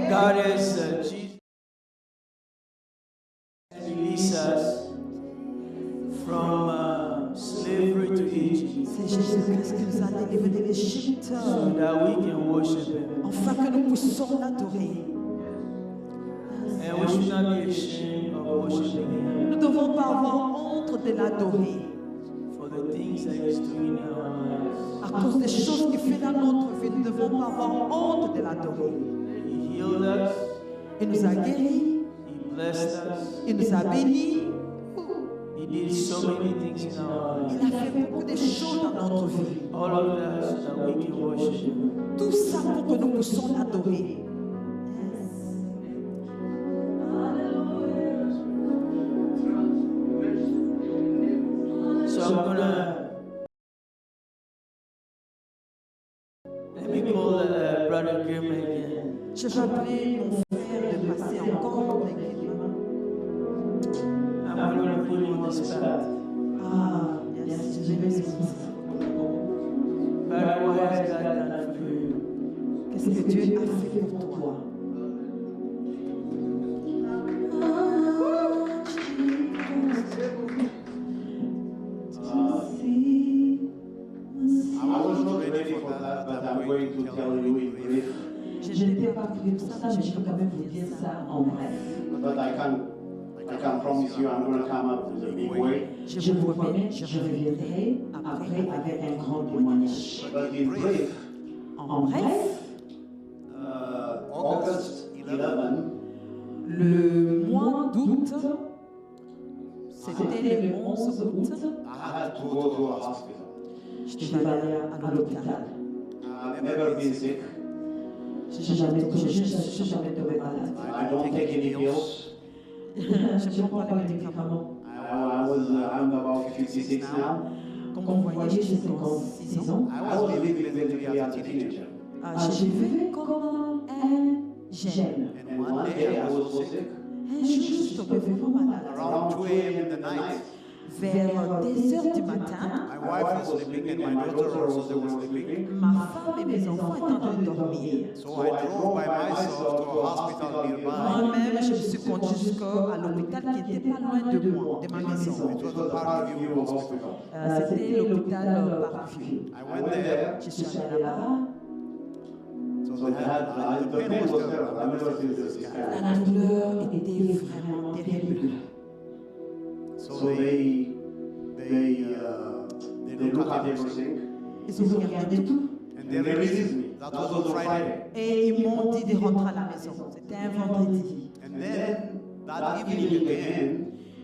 God has released us from slavery to Egypt. C'est Jésus-Christ qui nous a délivrés de l'Égypte. So that we can worship Him. Afin que nous puissions l'adorer. And we should not be ashamed of worshiping Him. Nous ne devons pas avoir honte de l'adorer. For the things that He's doing in our lives. À cause des choses qu'il fait dans notre vie, nous ne devons pas avoir honte de l'adorer. He healed us. Il nous a guéris. He blessed us. Il nous a bénis. He did so many things in our lives. Il a fait beaucoup de choses dans notre vie. All of that so that we can worship Him. Tout ça pour que nous puissions l'adorer. So I'm gonna let me call Brother Grim again. Je vais appeler mon frère de passer encore tranquillement. I'm gonna put him on the spot. Ah, merci, je vais essayer. Brother, what has God done for you? Qu'est-ce que Dieu a fait pour toi? I was not ready for that, but I'm going to tell you in brief. Je n'étais pas prévu pour ça, mais je peux quand même vous dire ça en bref. But I can promise you I'm going to come up with a big way. Je vous promets, je reviendrai après avec un grand témoignage. But in brief, En bref, August 11, le mois d'août, c'était le 11 août, I had to go to a hospital. je devais aller à l'hôpital. I've never been sick. Je n'ai jamais tombé malade. I don't take any pills. Je ne prends pas les médicaments. I'm about 56 now. Comme vous voyez, j'ai 56 ans. I was living mentally as a teenager. J'ai vécu comme un jeune. And one day I was so sick. Un jour, je suis tombée vraiment malade. Around 2 a.m. in the night, Vers 2 heures du matin, my wife was sleeping and my daughter also was sleeping. ma femme et mes enfants étaient en train de dormir. So I drove by myself to a hospital nearby. Moi-même, je me suis conduite jusqu'à l'hôpital qui n'était pas loin de moi, de ma maison. It was the Parkview Hospital. C'était l'hôpital Parkview. I went there. Je suis allée là-bas. So the pain was terrible. I've never seen this kind. La douleur était vraiment terrible. So they looked at everything Ils ont regardé tout and they released me. That was on Friday. et ils m'ont dit de rentrer à la maison. C'était un vendredi. And then that evening again,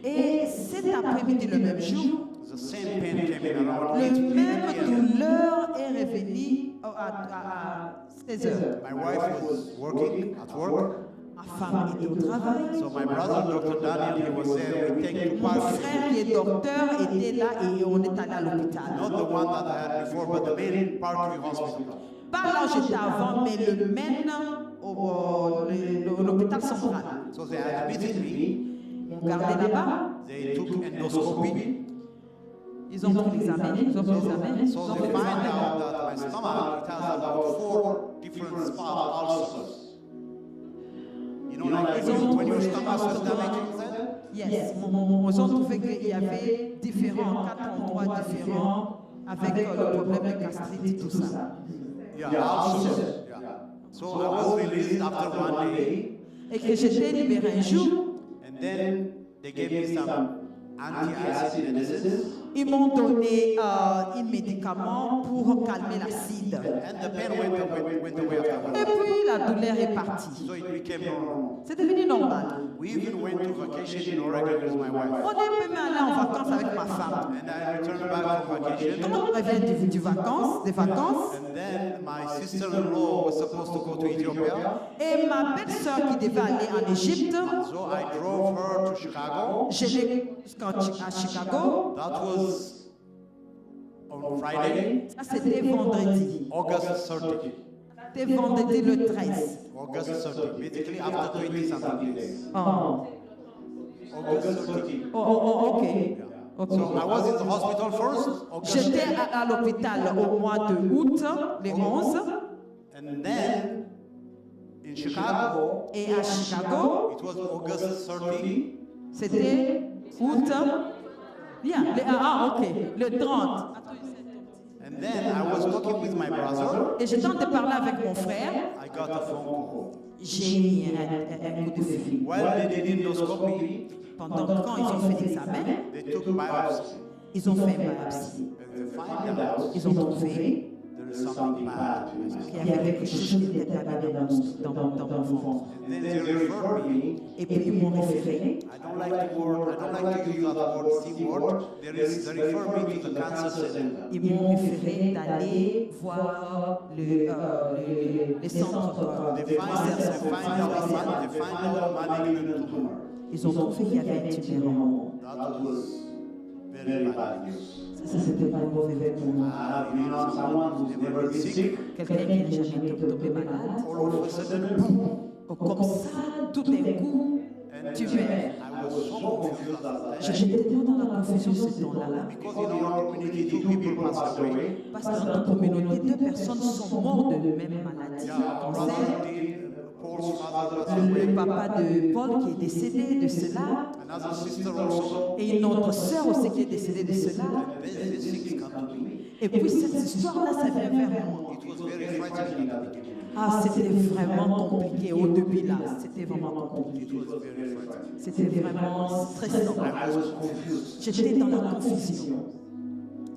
Et cet après-midi, le même jour, the same pain came in around le 8 même p.m. douleur est revenue à 16 heures. My wife was working at work. Ma femme était au travail. So my brother, Dr. Daniel, he was there. We take to Mon Parkview. frère qui est docteur était là et on est allé à l'hôpital. Not the one that I had before, but the main Parkview Hospital. Pas là où j'étais avant, mais le mène l'hôpital central. So they admitted me. On gardait là-bas. They took endoscopy. Ils ont pris l'examen. Ils ont pris l'examen. So they find out that my stomach, it has about 4 different spot ulcers. You know, like when your stomach was damaged, Yes. Ils ont trouvé qu'il y avait quatre endroits différents avec le problème de gastrite et tout ça. yeah, ulcers. Yeah. So I was released after one day, Et que j'étais libérée un jour, and then they gave me some anti-acid medicines, ils m'ont donné un médicament pour calmer l'acide. and the pain went away after Et that. puis la douleur est partie. So it became normal. C'est devenu normal. We even went to vacation in Oregon with my wife, On est même allé en vacances avec ma femme. and I returned back from vacation. Quand on revient des vacances, And then my sister-in-law was supposed to go to Ethiopia, et ma belle-sœur qui devait aller en Égypte, so I drove her to Chicago. je l'ai jusqu'à Chicago. That was on Friday, Ça, c'était vendredi. August 30. C'était vendredi le 13. August 30, basically after 20-something days. Oh, August 30. ok. So I was in the hospital first, August J'étais à l'hôpital au mois de août, le 11. and then in In Chicago, Et à Chicago, it was August 30. c'était août. Bien, ok, le 30. And then I was talking with my brother. Et j'étais en train de parler avec mon frère. I got a phone call. J'ai mis un coup de fil. While they did endoscopy, Pendant quand ils ont fait l'examen, they took biopsy. ils ont fait une biopsie. And they find out Ils ont trouvé there is something bad in my qu'il y avait quelque chose qui n'était pas bien dans mon ventre. And then they referred me. Et puis ils m'ont référé. I don't like to use that word, C word. They refer me to the cancer center. Ils m'ont référé d'aller voir les centres They find out malignant tumor. Ils ont trouvé qu'il y avait un tumeur en moi. That was very bad news. Ça, c'était pas mauvais pour moi. I have been on someone who's never been sick. Quelqu'un qui n'a jamais été tombé malade. All of a sudden, boom. Comme ça, tout d'un coup, tu meurs. I was so confused at that time. J'étais tellement dans la confusion ce temps-là. Because in our community, 2 people passed away. Parce que dans notre communauté, 2 personnes sont mortes de la même maladie. Yeah, Cancer. Paul's father passed away. Le papa de Paul qui est décédé de cela. Another sister also. Et une autre sœur aussi qui est décédée de cela. These things come to me. Et puis cette histoire-là, ça vient vers moi. It was very frightening at the beginning. Ah, c'était vraiment compliqué au début là. C'était vraiment compliqué. It was very frightening. C'était vraiment stressant. I was confused. J'étais dans la confusion.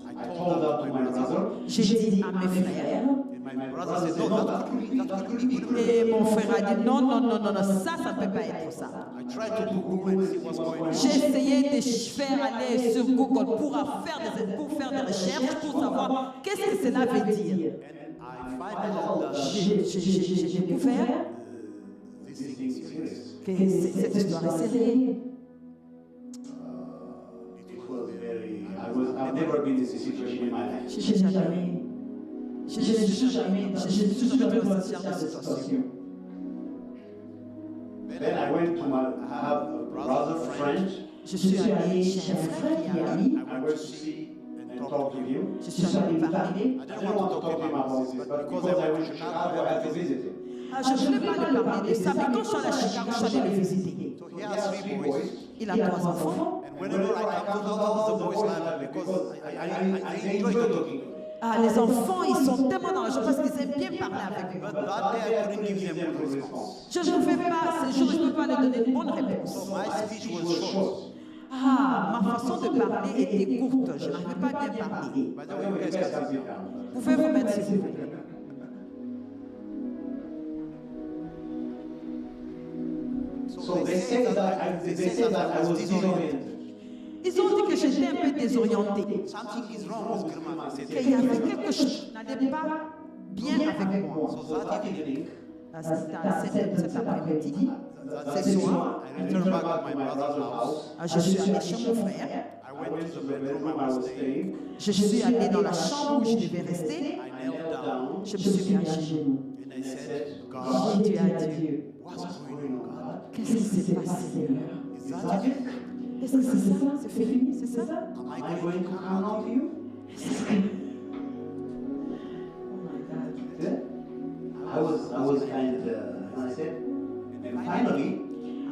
I told that to my brother. J'ai dit à mes frères. And my brother said, no, that couldn't be. Et mon frère a dit non, ça ne peut pas être ça. I tried to do Google and see what's going on. J'ai essayé de faire aller sur Google pour faire des recherches pour savoir qu'est-ce que cela veut dire. And I find out that J'ai découvert this thing is serious. que cette histoire est sérieuse. It was very. I've never been in this situation in my life. Je n'ai jamais trouvé dans ce genre de situation. Then I went to I have a brother, French. Je suis allée chez un frère qui est ami. I went to see and talk to him. Je suis allée parler. I didn't want to talk to him about this, but because I went to Chicago, I had to visit him. Ah, je ne voulais pas lui parler de ça, mais quand je suis allée à Chicago, je suis allée le visiter. So he has 3 boys. Il a 3 enfants. And whenever I come to the house, the boys laugh because I enjoy talking. Ah, les enfants, ils sont tellement dans la joie parce qu'ils aiment bien parler avec But eux. that day I couldn't give them a good response. Je ne pouvais pas, ces jours, je ne peux pas leur donner une bonne réponse. So my speech was short. Ah, ma façon de parler était courte, je n'arrivais pas à bien parler. By the way, you guys can sit down. Pouvez vous mettre s'il vous plaît. So they said that I was disoriented. Ils ont dit que j'étais un peu désorientée, Something is wrong with Girma. They said, qu'il y avait quelque chose qui n'allait pas bien avec moi. so that evening, Cet après-midi, that soir, I returned back to my brother's house. je suis allée chez mon frère, I went to the bedroom I was staying. je suis allée dans la chambre où je devais rester, I knelt down je me suis mis à genoux. and I said, J'ai God, dit à Dieu, what's going on, God? qu'est-ce qui s'est passé, Seigneur? Is that it? Est-ce que c'est ça? C'est fini, c'est ça? Am I going to come out of you? I was kind of, and I said, and finally,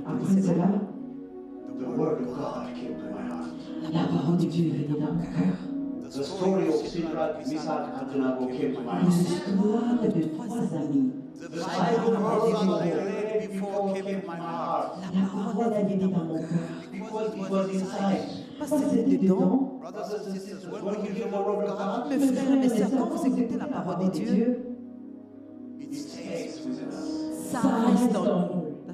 Après cela, the word of God came to my heart. la parole de Dieu est dans mon cœur. The story of Shadrach, Meshach, and Abednego came to my heart. L'histoire de 3 amis. The Bible verse that I read before came to my heart. La parole est venue dans mon cœur. Because it was inside. Parce que c'était dedans. Brothers and sisters, when we hear the word of God, Mes frères et mes sœurs, quand vous écoutez la parole de Dieu, it stays within us. ça reste en nous. And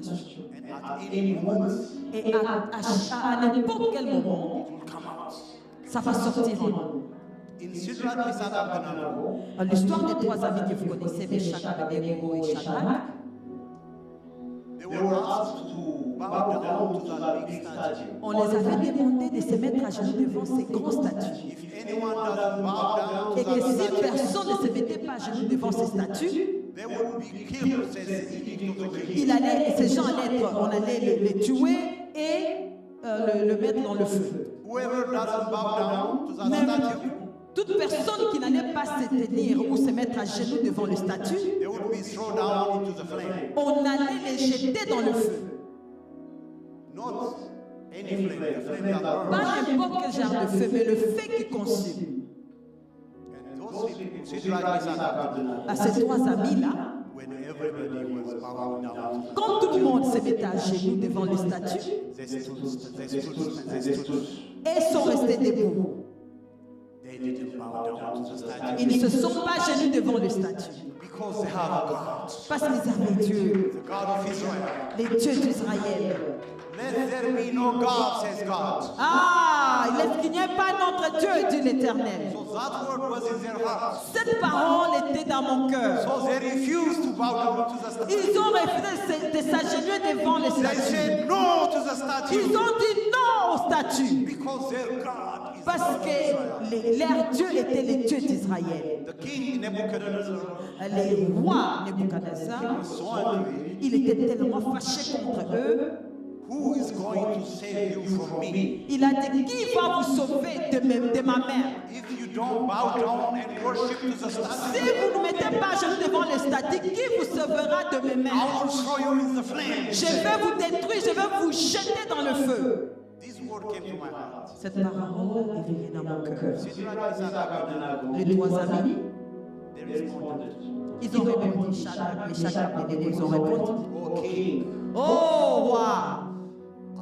at any moment, Et à n'importe quel moment, it will come out. ça va sortir en nous. In Shadrach, Meshach, and Abednego, L'histoire des 3 amis que vous connaissez, Meshach, Abednego et Shadrach, they were asked to bow down to that big statue. on les avait demandé de se mettre à genoux devant ces grands statues. If anyone doesn't bow down Et to que that si statue, personne ne se mettait pas à genoux devant ces statues, they would be killed, says the edict of the king. ces gens allaient être, on allait les tuer et le mettre dans le feu. Whoever doesn't bow down to that Même, statue toute personne qui n'allait pas se tenir ou se mettre à genoux devant le statut, they would be thrown down into the flame. on allait les jeter dans le feu. Not any flame, the flame that burns. Pas n'importe quel genre de feu, mais le feu qui consume. And those people, Shadrach, Meshach, and Abednego, À ces trois amis-là, when everybody was bowing down, quand tout le monde se mettait à genoux devant le statut, they stood. et sont restés debout. They didn't bow down to the statue Ils ne se sont pas genoux devant le statut. because they have a God, Parce qu'ils avaient Dieu, the God of Israel. les dieux d'Israël. Let there be no God, says God. Ah, il qu'il n'y ait pas notre Dieu, dit l'Éternel. So that word was in their hearts. Cette parole était dans mon cœur. So they refused to bow down to the statue. Ils ont refusé de s'agenouiller devant le They statut. said no to the Ils statue ont dit non au statut. because their God is the Parce God of Israel. que leur Dieu était le Dieu d'Israël. The king Nebuchadnezzar Les rois Nebuchadnezzar, was so angry. il était tellement fâché contre eux. Who is going to save you from me? Il a dit, qui va vous sauver de ma mère? If you don't bow down and worship to the Si statue, vous ne mettez pas genoux devant le statut, qui vous sauvera de mes I mains? will throw you in the flame. Je vais vous détruire, je vais vous jeter dans le feu. This word came to my heart. Cette parole est venue dans mon cœur. Shadrach, Meshach, and Abednego, Les trois amis, they responded, ils ont répondu, Shadrach, Meshach, Abednego, ils ont répondu, O king, oh roi,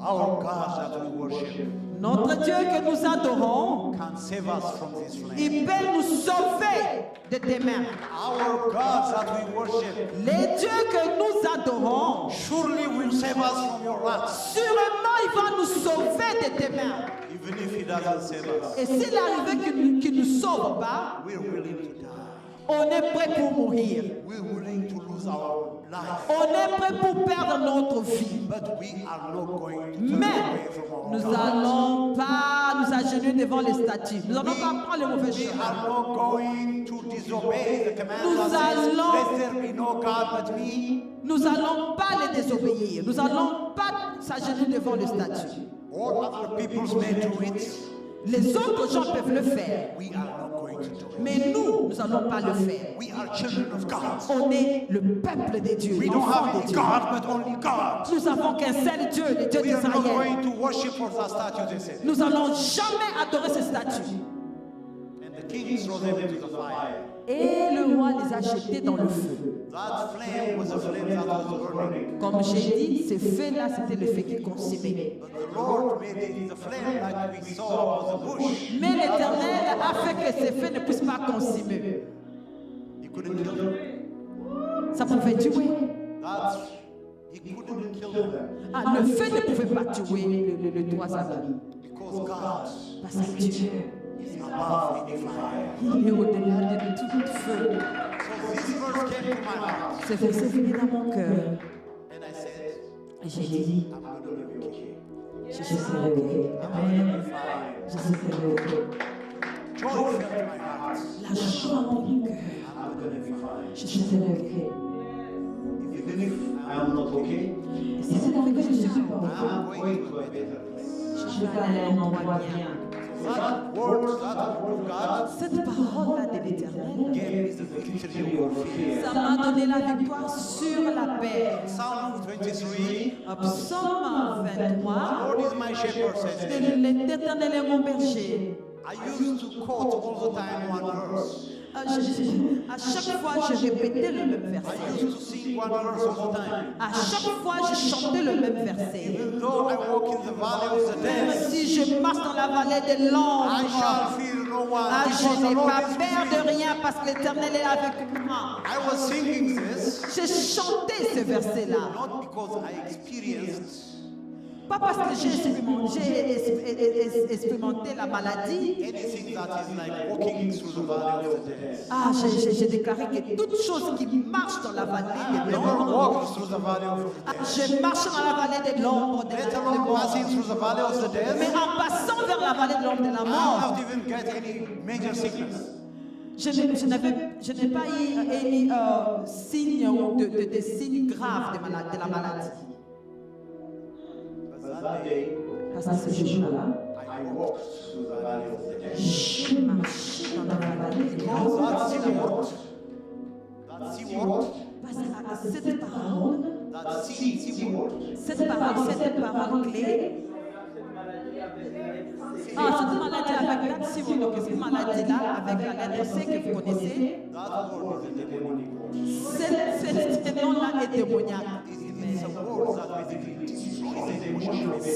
our God that we worship notre Dieu que nous adorons, can save us from this flame. il peut nous sauver de tes mains. Our God that we worship Les dieux que nous adorons, surely will save us from your wrath. sûrement il va nous sauver de tes mains. Even if he doesn't save us, Et s'il arrive qu'il ne nous sauve pas, we're willing to die. on est prêt pour mourir. We're willing to lose our life. On est prêt pour perdre notre vie. But we are not going to turn Mais away from our nous God. n'allons pas nous agenouiller devant les statues. Nous n'allons pas prendre le mauvais We chemin. are not going to disobey the command Nous that says, allons- let there be no God but me. Nous n'allons pas les désobéir. Nous n'allons pas s'agenouiller devant le statut. All other peoples may do it. Les autres gens peuvent le faire. We are not going to do it. Mais nous n'allons pas le faire. We are children of God. On est le peuple de Dieu, We don't l'enfant have de any Dieu. God but only God. Nous avons qu'un seul Dieu, le Dieu We are not d'Israël. going to worship for the statue, they said. Nous n'allons jamais adorer ce statut. And the king threw them into the fire. Et le roi les a jetés dans le feu. That flame was a flame that was burning. Comme j'ai dit, ce feu-là, c'était le feu qui consumait. But the Lord made it the flame like we saw was a bush. Mais l'Éternel a fait que ce feu ne puisse pas consumer. He couldn't kill them. Ça pouvait tuer. That he couldn't kill them Ah, le feu ne pouvait pas tuer le trois amis. because God Parce que Dieu, is above any fire. il est au-delà de tout feu. So this verse came to my heart, Ce verset est venu dans mon cœur. and I said, Et j'ai dit, I'm going to be okay. je serai OK. Amen. Je serai OK. Joy filled my heart. La joie dans mon cœur. I'm going to be fine. Je serai OK. Even if I'm not okay, Et si c'est avec que je suis pas OK, I'm going to a better place. je vais aller à un endroit bien. That word of God Cette parole-là de l'Éternel, gave me the victory over fear. ça m'a donné la victoire sur la paix. Psalm 23, Psaume 23, Lord is my shepherd, says David. l'Éternel est mon berger. I used to quote all the time one verse. À chaque fois, je répétais le même I verset. used to sing one verse all the time. À chaque fois, je chantais le même verset. Even though I walk in the valley of the Même death, si je marche dans la vallée de I l'ombre, shall fear no one, ah, because je the n'ai Lord pas is peur with de me. rien parce que l'Éternel est avec moi. I was singing this J'ai chanté ce verset-là. not because I experienced Pas parce que j'ai expérimenté la maladie. anything that is like walking through the valley of the death. Ah, j'ai déclaré que toute chose qui marche dans la vallée I de never l'ombre, walked through the valley of ah, the death. je marche dans la vallée de l'ombre de Let la alone mort. passing through the valley of the Mais death, en passant vers la vallée de l'ombre de la I mort, haven't even get any major sickness. je n'ai pas eu any signe ou de signes graves de la maladie. But that day, Parce que ce jour-là, I walked through the valley of the death. J'ai marché dans la vallée des morts. That sea walked. Parce que cette parole, That sea walked. cette parole clé. Ah, cette maladie avec la si donc cette maladie-là avec la lettre C que vous connaissez, That word is a demonic word. ce nom-là est démoniaque. It's a word that basically destroys the emotion of people.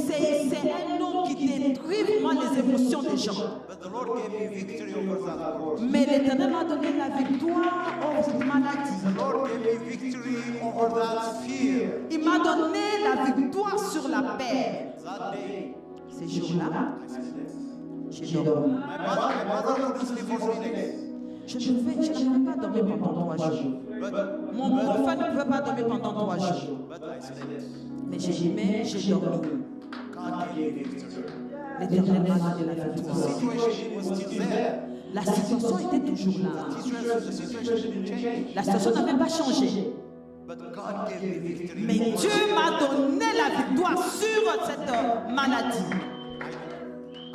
C'est un nom qui détruit vraiment les émotions des gens. But the Lord gave me victory over that word. Mais l'Éternel m'a donné la victoire over cette maladie. The Lord gave me victory over that fear. Il m'a donné la victoire sur la paix. That day, Ces jours-là, I slept. j'ai dormi. My mother couldn't sleep for 3 days. Je n'avais pas dormi pendant 3 jours. Mon frère ne pouvait pas dormir pendant 3 jours. But I slept. Mais j'ai dormi. God gave victory. L'Éternel m'a donné la The victoire. situation was still there. La situation était toujours là. The situation didn't change. La situation n'avait pas changé. But God gave me victory. Mais Dieu m'a donné la victoire sur cette maladie.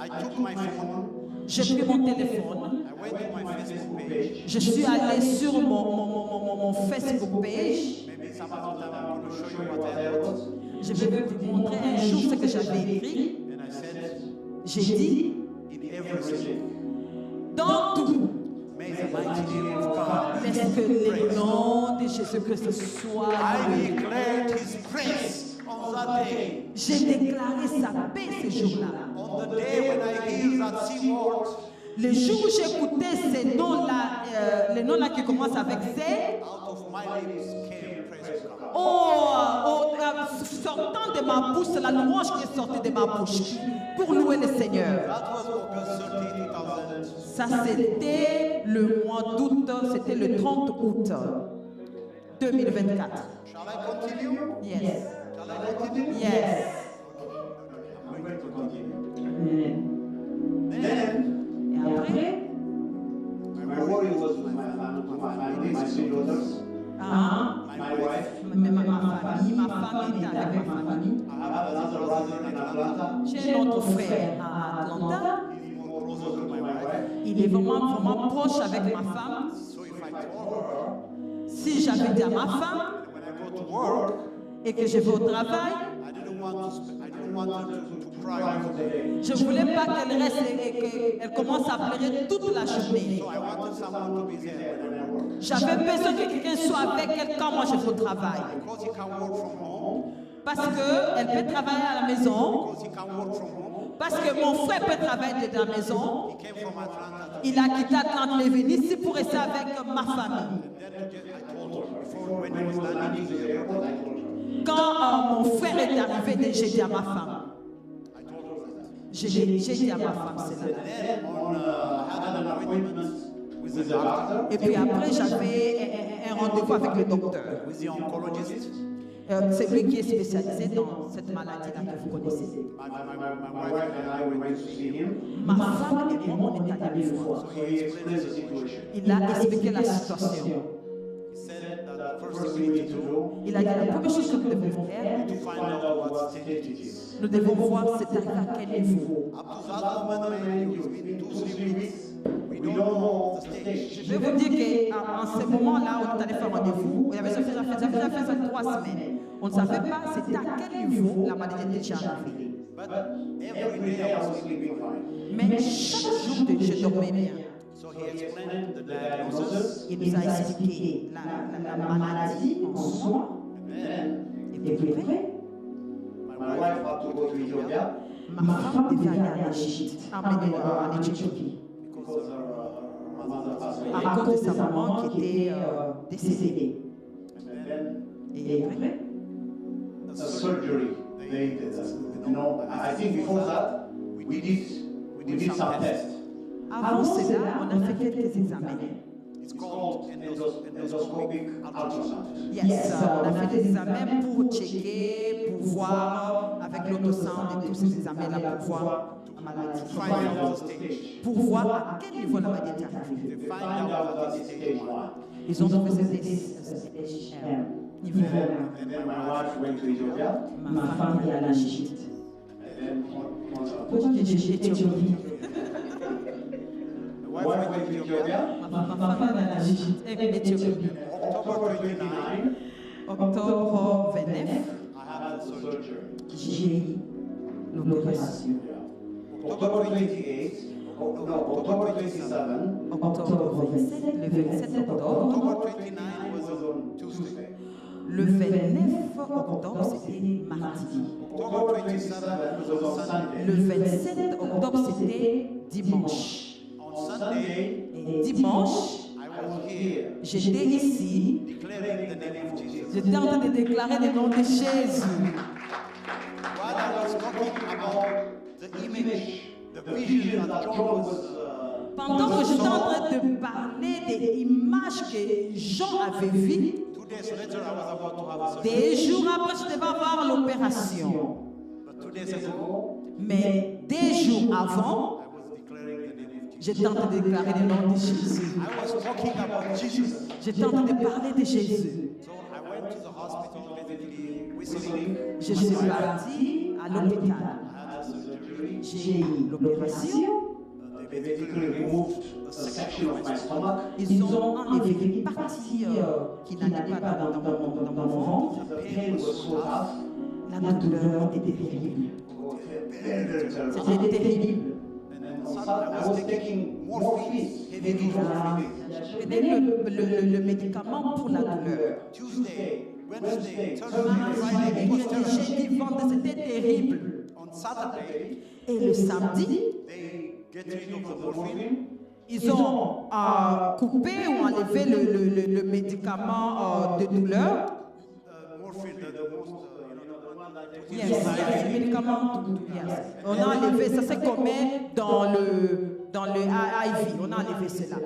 I took my phone. J'ai pris mon téléphone. I went to my Facebook page. Je suis allé sur mon Facebook page. Maybe some other time I'm going to show you what I wrote. Je vais vous montrer un jour ce que j'avais écrit. And I said, J'ai dit, in everything, dans tout, may the mighty name of God. laisse que le nom de Jésus-Christ soit I loué. declared His praise on that day. J'ai déclaré sa paix ce jour-là. On the day when I hear that sea word, Le jour où j'écoutais ces noms-là, les noms-là qui commencent avec C, out of my lips came praise of God. sortant de ma bouche, c'est la louange qui est sortie de ma bouche pour louer le Seigneur. That was August 30, 2000. Ça, c'était le mois d'août, c'était le 30 août 2024. Shall I continue? Yes. Shall I continue? Yes. I'm going to continue. Then, Et après, my worry was with my family, my 3 daughters, hein, my wife. ma femme était avec ma famille. I have another brother in Atlanta. J'ai un autre frère à Atlanta. He's more closer to my wife. Il est vraiment proche avec ma femme. So if I told her, Si j'avais dit à ma femme when I go to work, et que je vais au travail, I didn't want her to cry all day. je ne voulais pas qu'elle reste et qu'elle commence à pleurer toute la journée. So I wanted someone to be there when I work. J'avais besoin que quelqu'un soit avec elle quand moi je vais au travail. Because he can work from home. Parce qu'elle peut travailler à la maison. Because he can work from home. Parce que mon frère peut travailler de la maison. He came from Atlanta. Il a quitté Atlanta, il est venu ici pour rester avec ma famille. Then I told her. Before, when he was landing to the airport, I told her. Quand mon frère est arrivé, j'ai dit à ma femme. I told her that. J'ai dit à ma femme, c'est là. Then I had an appointment with the doctor, Et puis après, j'avais un rendez-vous avec le docteur. with the oncologist. C'est lui qui est spécialisé dans cette maladie-là que vous connaissez. My wife and I went to see him. Ma femme et moi, on est allés le voir. So he explained the situation. Il a expliqué la situation. He said that the first thing we need to do Il a dit la première chose que nous devons faire, is to find out what state it is. nous devons voir c'est arrivé à quel niveau. Up to that moment, maybe it's been 2-3 weeks. We don't know the stage. Je vais vous dire qu'en ce moment-là, on est allé faire un rendez-vous. Ça fait 3 semaines. On ne savait pas c'était à quel niveau la maladie était déjà arrivée. But every day I was sleeping fine. Mais chaque jour, je dormais bien. So he explained the diagnosis. Il nous a expliqué la maladie en soi. And then Et puis après, my wife had to go to Ethiopia ma femme devait aller en Égypte, en Éthiopie, because her mother passed away. à cause de sa maman qui était décédée. And then Et après, the surgery, they did, you know, I think before that, we did some tests. avant cela, on a fait quelques examens. It's called endoscopic ultrasound. Yes, on a fait des examens pour checker, pour voir avec l'autosound et tous ces examens-là pour voir la maladie. Find out the stage. Pour voir à quel niveau la maladie est They arrivée. find out that it's stage 1. Ils ont trouvé c'était niveau 1. And then my wife went to Ethiopia. Ma femme est allée en Égypte. Pourquoi j'ai dit Éthiopie? The wife went to Ethiopia. Ma femme est en Éthiopie. October 29, Octobre 29, I had the surgery. j'ai eu l'opération. October 28, October 27, Octobre 27, le 27 octobre. October 29 was on Tuesday. Le 29 octobre, c'était mardi. October 27 was on Sunday. Le 27 octobre, c'était dimanche. On Sunday, Et dimanche, I was here j'étais ici. declaring the name of Jesus. J'étais en train de déclarer le nom de Jésus. While I was talking about the image, the vision that John was Pendant que j'étais en train de parler des images que Jean avait vues, 2 days later, I was about to have a surgery. des jours après, je devais avoir l'opération. But 2 days ago, Mais des jours avant, I was declaring the name of Jesus. j'étais en train de déclarer le nom de Jésus. I was talking about Jesus. J'étais en train de parler de Jésus. So I went to the hospital, basically whistling. Je suis partie à l'hôpital. I had a surgery. J'ai eu l'opération. They basically removed a section of my stomach. Ils ont enlevé une partie qui n'allait pas dans mon ventre. The pain was so tough. La douleur était terrible. Very, very terrible. C'était terrible. And then suddenly I was taking morphine, heavy dose morphine. Je prenais le médicament pour la douleur. Tuesday, Wednesday, Thursday, Friday, it was terrible. Jeudi, vendredi, c'était terrible. On Saturday, Et le samedi, they get rid of the morphine. ils ont coupé ou enlevé le médicament de douleur. Morphine, the most, the one that they put Yes, yes, le médicament. Yes. On a enlevé, ça c'est comme dans le IV, on a enlevé cela.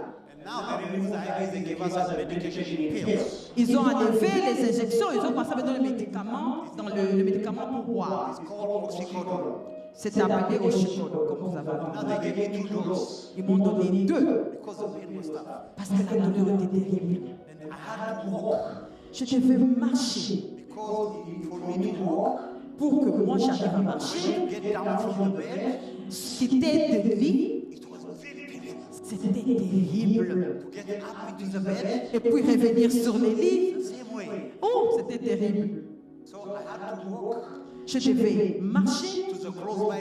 And now they removed the IVs, they give us a medication in pills. Ils ont enlevé les injections, ils ont passé dans le médicament, le médicament pour boire. It's called oxycodone. C'est appelé oxycodone, comme vous avez Now entendu. they gave me 2 doses Ils m'ont donné 2 because the pain was tough. parce que la douleur était terrible. And I had to walk Je devais marcher. because for me to walk, Pour que moi j'arrive à marcher, get down from the bed, quitter de lit, it was very painful. c'était terrible. To get up into the bed, Et puis revenir sur les lits, the same way. oh, c'était terrible. So I had to walk Je devais marcher to the close by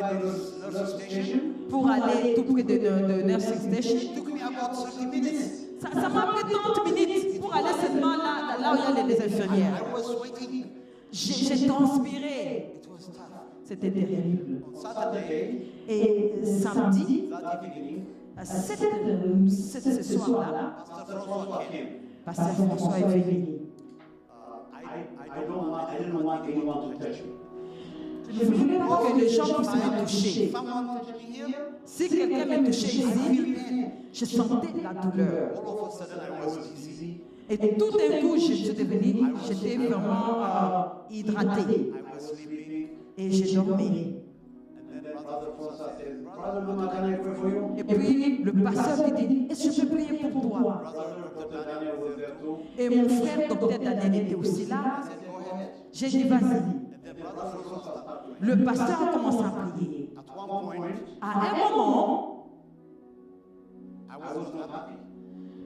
nurse station. pour aller tout près de nursing station. It took me about 30 minutes. Ça m'a pris 30 minutes pour aller seulement là où il y a les infirmières. I was sweating. J'ai transpiré. It was tough. C'était terrible. On Saturday, Et samedi, that evening, ce soir-là, Pastor François came. Pasteur François est venu. I didn't want anyone to touch me. Je ne voulais pas que les gens puissent me toucher. Someone touched me here, Si quelqu'un me touchait ici, je sentais la douleur. all of a sudden I was dizzy. Et tout d'un coup, j'étais vraiment hydraté. I was sleeping. Et j'ai dormi. And then Brother François said, Brother Luna, can I pray for you? Et puis le pasteur lui dit, est-ce que je peux prier pour toi? Brother Dr. Daniel was there too. Et mon frère, docteur Daniel, était aussi là. I said, go ahead. J'ai dit, vas-y. And then Brother François started praying. Le pasteur a commencé à prier. At one point, À un moment, I was not happy.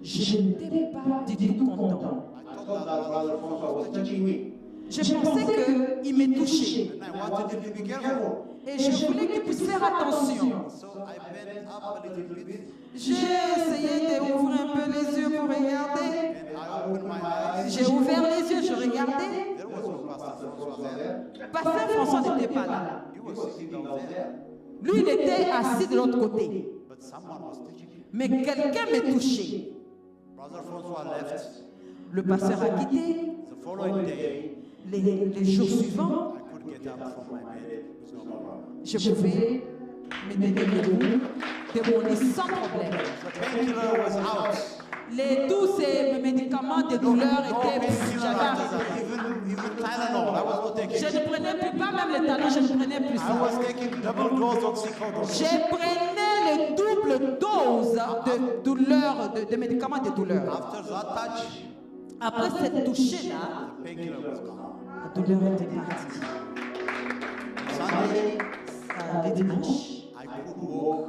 je n'étais pas du tout content. I thought that Brother François was touching me. Je pensais qu'il me touchait. And I wanted him to be careful. Et je voulais qu'il puisse faire attention. So I bent up a little bit J'ai essayé d'ouvrir un peu les yeux pour regarder. and I opened my eyes. J'ai ouvert les yeux, je regardais. There was no Pastor François there. Pasteur François n'était pas là. He was sitting down there. Lui, il était assis de l'autre côté. But someone was touching him. Mais quelqu'un m'a touché. Brother François left. Le pasteur a quitté. The following day, Les jours suivants, I could get up from my bed with no problem. je pouvais me tenir debout de mon lit sans problème. The painkiller was out. Tous ces médicaments de douleur No étaient... painkiller J'avais after arrêté. that. Even Tylenol, I was not taking. Je ne prenais plus, pas même le talent, je ne prenais plus I ça. was taking double dose oxycodone. Je prenais le double dose de douleur, de médicaments de douleur. After that touch, Après cette touchée-là, the painkiller was gone. la douleur était partie. Sunday, les dimanches. I could walk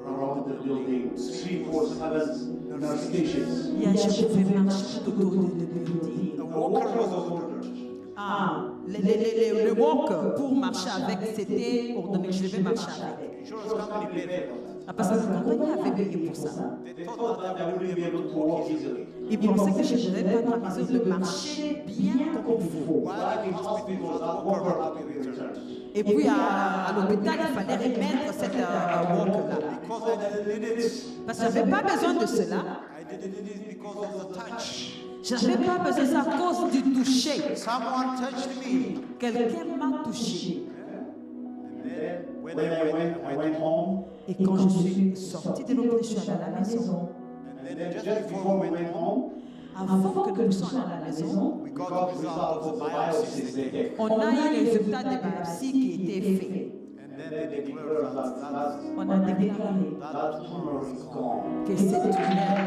around the building, 3, 4, 7 notifications. Hier, je pouvais marcher tout autour du building. The walker was ordered. Le walk pour marcher avec, c'était ordonné que je devais marcher avec. Insurance company paid for that. Parce que la compagnie avait payé pour ça. They thought that I wouldn't be able to walk easily. Ils pensaient que je ne devais pas être en mesure de marcher bien comme il faut. while in hospital, that walker had to be returned. Et puis à l'hôpital, il fallait remettre cette walk-là. Because I didn't need it. Parce que je n'avais pas besoin de cela. I didn't need it because of the touch. Je n'avais pas besoin de ça à cause du toucher. Someone touched me. Quelqu'un m'a touché. And then I went home, Et quand je suis sortie de l'hôpital, je suis allée à la maison. and then just just before before we went home, Avant que nous soyons à la maison, we got the result of the biopsy. they take. on a eu les résultats des biopsies qui étaient faits. And then they declared that On a déclaré That tumor is gone. que cette tumeur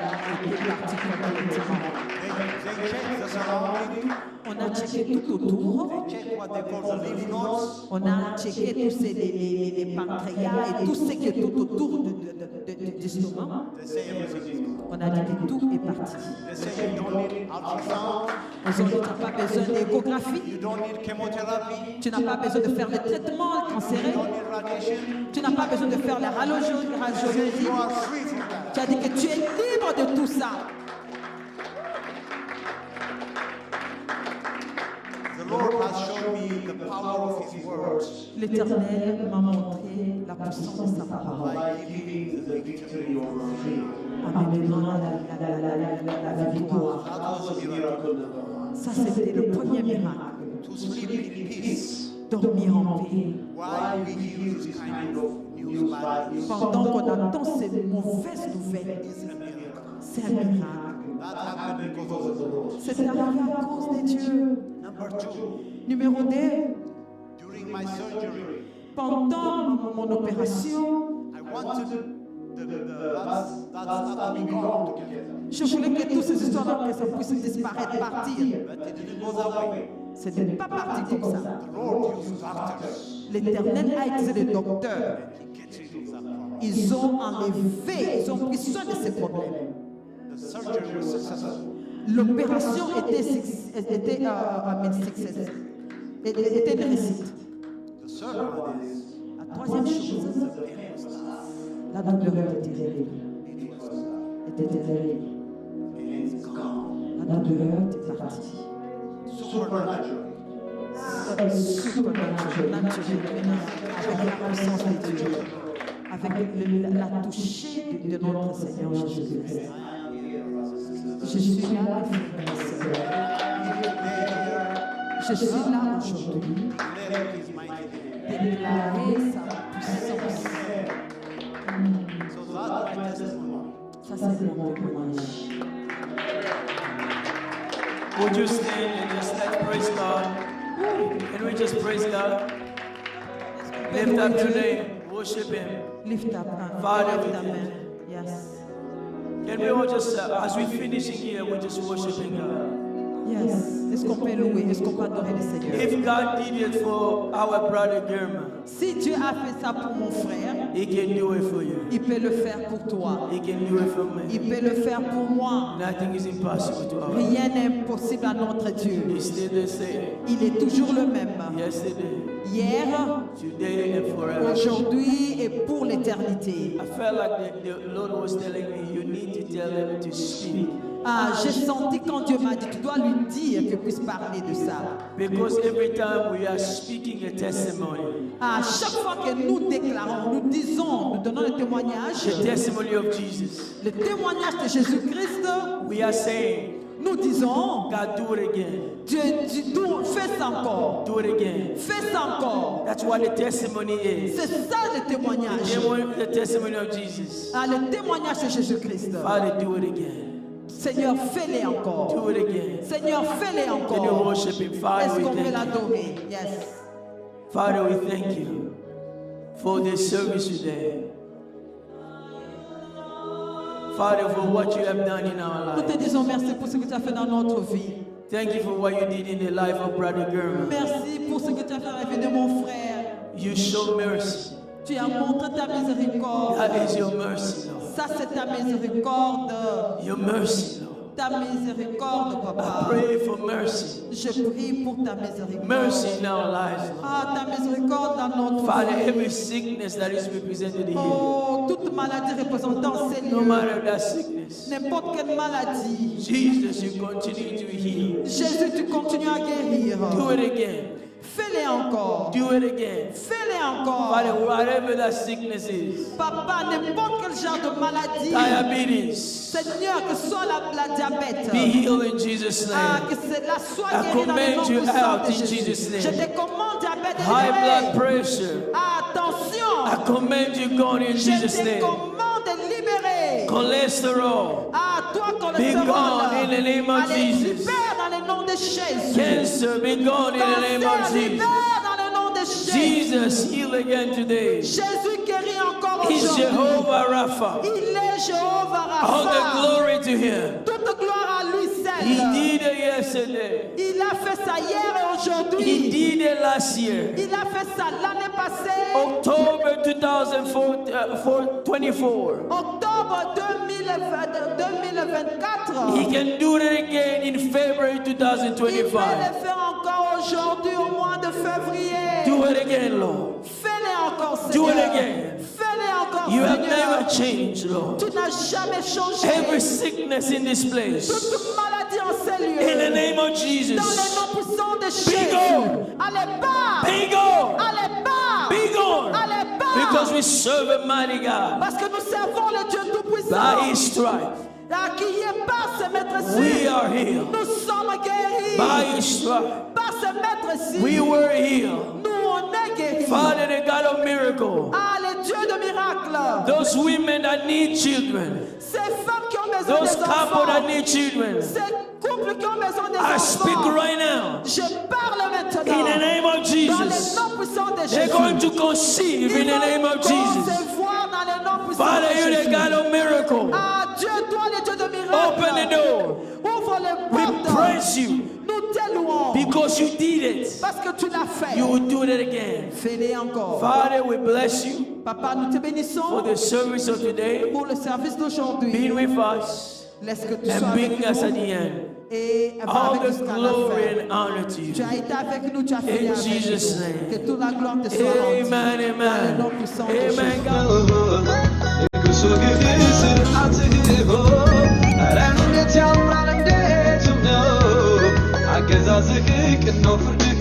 était partie complètement. they checked the surrounding. On a checké tout autour. They checked what they call the lymph nodes. On a checké tous les pancréas et tout ce qui est tout autour du stomac. They say everything is gone. On a dit que tout est parti. They say you don't need ultrasound. Ils ont dit, tu n'as pas besoin d'échographie, You don't need chemotherapy. tu n'as pas besoin de faire le traitement You cancéreux, don't need radiation. tu n'as pas besoin de faire la radiologie. You are free from that. Tu as dit que tu es libre de tout ça. The Lord has shown me the power of His words L'Éternel m'a montré la puissance de sa parole. By giving the victory over fear. En me donnant la victoire. That was miracle number 1. Ça, c'était le premier miracle. to sleep in peace Dormir en paix. while we hear this kind of news like this. Pendant qu'on attend ces mauvaises nouvelles, It's a miracle. c'est un miracle. That happened because of the Lord. C'est arrivé à cause de Dieu. Number 2, Numéro 2, during my surgery, pendant mon opération, I wanted that to be gone together. je voulais que toutes ces histoires que ça puisse disparaître, partir. But it didn't go that way. Ce n'est pas parti comme ça. The Lord used doctors. L'Éternel a utilisé des docteurs. He gets rid of that problem. Ils ont enlevé, ils ont pris soin de ces problèmes. The surgery was successful. L'opération était une réussite. The third one is La troisième chose, the pain was tough. la douleur était terrible. It was tough. Était terrible. And it's gone. La douleur était partie. Supernatural. Surnaturel, avec la puissance de Dieu, avec la toucher de notre Seigneur Jésus-Christ. Je suis là, frères et sœurs. Je suis là aujourd'hui, Declare His mighty name. déclarer sa puissance. So that's my testimony. Ça, c'est mon témoignage. Would you stand and just let's praise God? Can we just praise God? Lift up your name, worship Him. Lift up, Father, lift we up, thank man. Yes. Can we all just, as we finishing here, we're just worshiping God. Yes. Est-ce qu'on peut louer? Est-ce qu'on peut adorer le Seigneur? If God did it for our brother German, Si Dieu a fait ça pour mon frère, He can do it for you. il peut le faire pour toi. He can do it for Il me. peut le faire pour moi. Nothing is impossible to us. Rien n'est impossible à notre Dieu. He's still the same. Il est toujours le même. Yesterday, Hier, today, and forever. aujourd'hui et pour l'éternité. I felt like the Lord was telling me, you need to tell Him to speak. J'ai senti quand Dieu m'a dit, tu dois lui dire qu'il puisse parler de ça. Because every time we are speaking a testimony, À chaque fois que nous déclarons, nous disons, nous donnons le témoignage, the testimony of Jesus, le témoignage de Jésus-Christ, we are saying, nous disons, God, do it again. Dieu, fais ça encore, Do it again. fais ça encore. That's what the testimony is. C'est ça le témoignage. The testimony of Jesus. Le témoignage de Jésus-Christ. Father, do it again. Seigneur, fais-les encore. Do it again. Seigneur, fais-les Can you encore. worship Him? Father, Est-ce we qu'on peut thank you. l'adorer? Yes. Father, we thank you for this service today. Father, for what you have done in our Nous te life. disons merci pour ce que tu as fait dans notre vie. Thank you for what you did in the life of Brother German. Merci pour ce que tu as fait dans la vie de mon frère. You show mercy. Tu as montré ta miséricorde. That is your mercy, Lord. Ça, c'est ta miséricorde. Your mercy, Lord. Ta miséricorde, I papa. pray for mercy. Je prie pour ta miséricorde. Mercy in our lives, Lord. Ah, ta miséricorde dans notre Father, vie. every sickness that is represented here, Oh, toute maladie représentant ces no lieux. matter that sickness, N'importe quelle maladie. Jesus, you continue to heal. Jésus, tu continues à guérir. Do it again. Fais-les encore. Do it again. Fais-les encore. Father, whatever that sickness is, Papa, n'importe quel genre de maladie. diabetes, Seigneur, que soit la diabète. be healed in Jesus' Ah, name. que cela soit I guéri dans le nom command you puissant out de in Jésus. Jesus' name. Je te commande diabète High blood libéré. pressure, Attention. I command you gone in Je Jesus' te name. commande libéré. Cholesterol, Ah, toi, Be cholestérol. gone in the name of Allez, Jesus. libère dans le nom de Jésus. cancer, be gone in the name of Cancer, Jesus. libère dans le nom de Jésus. Jesus, heal again today. Jésus guérit encore He's aujourd'hui. Jehovah Rapha. Il est Jéhovah All the Rapha. glory to him. Toute gloire à lui He seul. did it yesterday. Il a fait ça hier et He aujourd'hui. did it last year. Il a fait ça l'année passée. October 2024. Octobre 2024. He can do it again in February Il va 2025. le faire encore aujourd'hui au mois de février. Do it again, Lord. Fais-le encore, Do Seigneur. it again. Fais-le encore, You have Seigneur. never changed, Lord. Tu n'as jamais changé. Every sickness in this place, Toute maladie en ces lieux. in the name of Dans le Jesus, nom puissant de Jésus. gone. Allez bas. be gone. Allez bas. Be gone. Allez bas. Because we serve a mighty God. Parce que nous servons le Dieu By Tout-Puissant. his stripes, À qui est par ce maître-ci. we are healed. Nous sommes guéris. By his stripes, Par ce maître-ci. we were healed. Nous on est guéris. Father, the God of miracle, Ah, le Dieu de miracles. those women that need children, Ces femmes qui ont besoin those des couples that enfants. need children, Ces couples qui ont besoin des I speak enfants. right now Je parle maintenant. in the name of Dans le Jesus. nom puissant de They're Jésus. going to conceive in the name of Jesus. Concevoir dans le nom puissant Father, de you're the Jésus. God of miracle. Ah, Dieu, toi, le Dieu de miracles. Open the door. Ouvre les We portes. praise you Nous t'élouons. because you did it. Parce que tu l'as fait. You will do it again. Fais-le encore. Father, we bless you Papa, nous te for bénissons the service of today, pour le service d'aujourd'hui. being with us Laisse que tu sois and avec bringing us at nous the end. et va All avec nous the jusqu'à la glory fin. and honor to you. Tu as été avec nous, tu as fait In avec Jesus' nous. name. Que toute la gloire te soit rendue. Amen, Dans le nom amen. puissant de Amen, Jésus. God. አገዛዝህ ቅን ነው ፍርድህ